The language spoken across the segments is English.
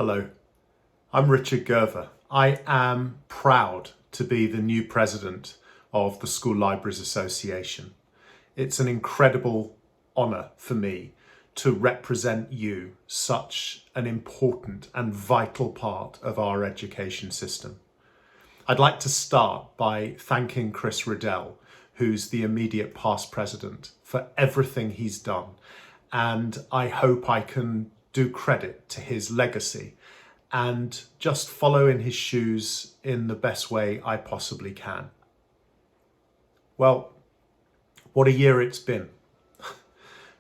Hello, I'm Richard Gerver. I am proud to be the new president of the School Libraries Association. It's an incredible honour for me to represent you, such an important and vital part of our education system. I'd like to start by thanking Chris Riddell, who's the immediate past president, for everything he's done. And I hope I can do credit to his legacy and just follow in his shoes in the best way I possibly can. Well, what a year it's been.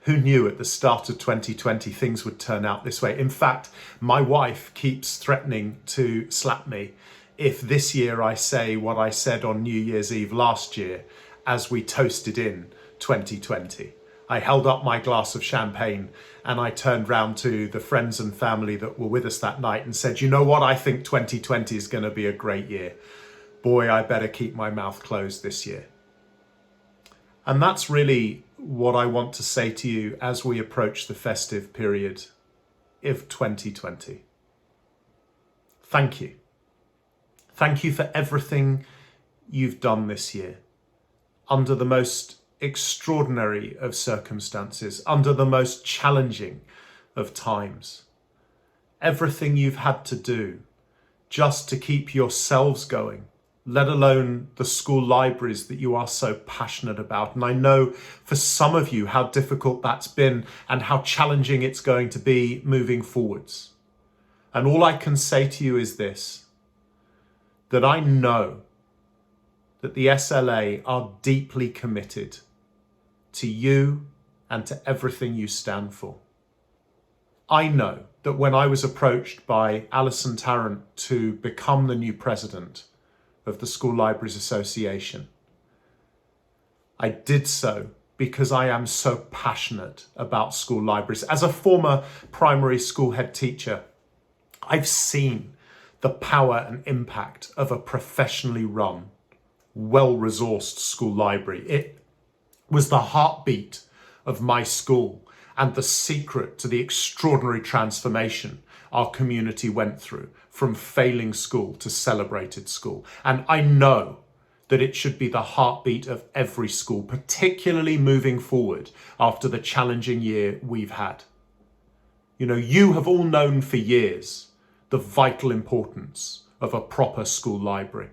Who knew at the start of 2020 things would turn out this way? In fact, my wife keeps threatening to slap me if this year I say what I said on New Year's Eve last year as we toasted in 2020. I held up my glass of champagne and I turned round to the friends and family that were with us that night and said, you know what, I think 2020 is going to be a great year. Boy, I better keep my mouth closed this year. And that's really what I want to say to you as we approach the festive period of 2020. Thank you. Thank you for everything you've done this year under the most extraordinary of circumstances, under the most challenging of times. Everything you've had to do just to keep yourselves going, let alone the school libraries that you are so passionate about. And I know for some of you how difficult that's been and how challenging it's going to be moving forwards. And all I can say to you is this, that I know that the SLA are deeply committed to you and to everything you stand for. I know that when I was approached by Alison Tarrant to become the new president of the School Libraries Association, I did so because I am so passionate about school libraries. As a former primary school head teacher, I've seen the power and impact of a professionally run, well-resourced school library. It was the heartbeat of my school and the secret to the extraordinary transformation our community went through from failing school to celebrated school. And I know that it should be the heartbeat of every school, particularly moving forward after the challenging year we've had. You know, you have all known for years the vital importance of a proper school library.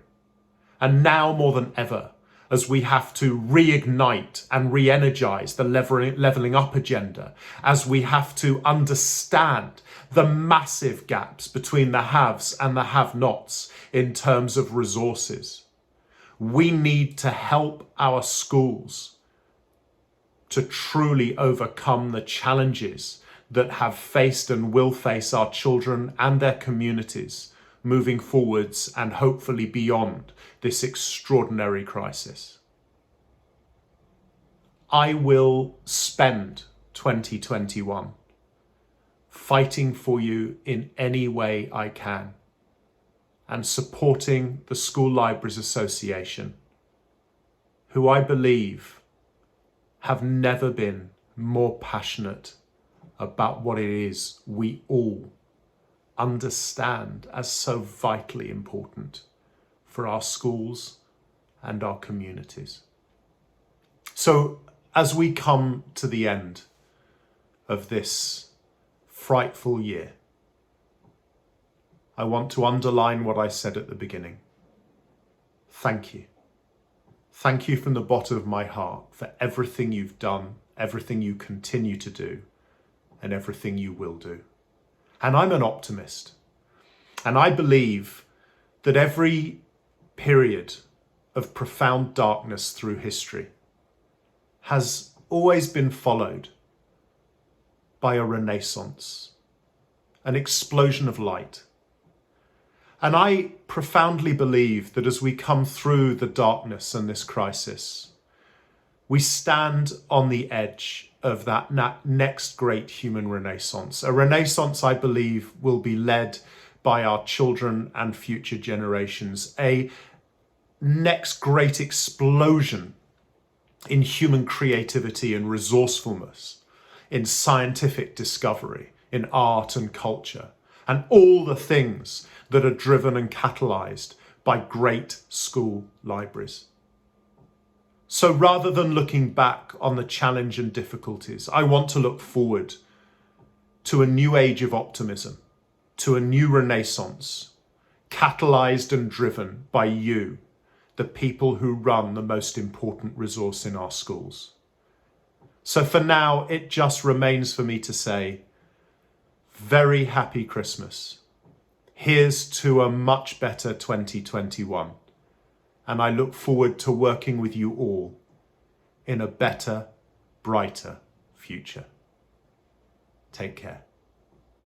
And now more than ever, as we have to reignite and re-energize the levelling up agenda, as we have to understand the massive gaps between the haves and the have-nots in terms of resources, we need to help our schools to truly overcome the challenges that have faced and will face our children and their communities moving forwards and hopefully beyond this extraordinary crisis. I will spend 2021 fighting for you in any way I can and supporting the School Libraries Association, who I believe have never been more passionate about what it is we all understand as so vitally important for our schools and our communities. So as we come to the end of this frightful year, I want to underline what I said at the beginning. Thank you. Thank you from the bottom of my heart for everything you've done, everything you continue to do, and everything you will do. And I'm an optimist. And I believe that every period of profound darkness through history has always been followed by a renaissance, an explosion of light. And I profoundly believe that as we come through the darkness and this crisis, we stand on the edge of that next great human renaissance. A renaissance, I believe, will be led by our children and future generations. A next great explosion in human creativity and resourcefulness, in scientific discovery, in art and culture. and all the things that are driven and catalysed by great school libraries. So rather than looking back on the challenge and difficulties, I want to look forward to a new age of optimism, to a new renaissance, catalysed and driven by you, the people who run the most important resource in our schools. So for now, it just remains for me to say, very happy Christmas. Here's to a much better 2021. And I look forward to working with you all in a better, brighter future. Take care.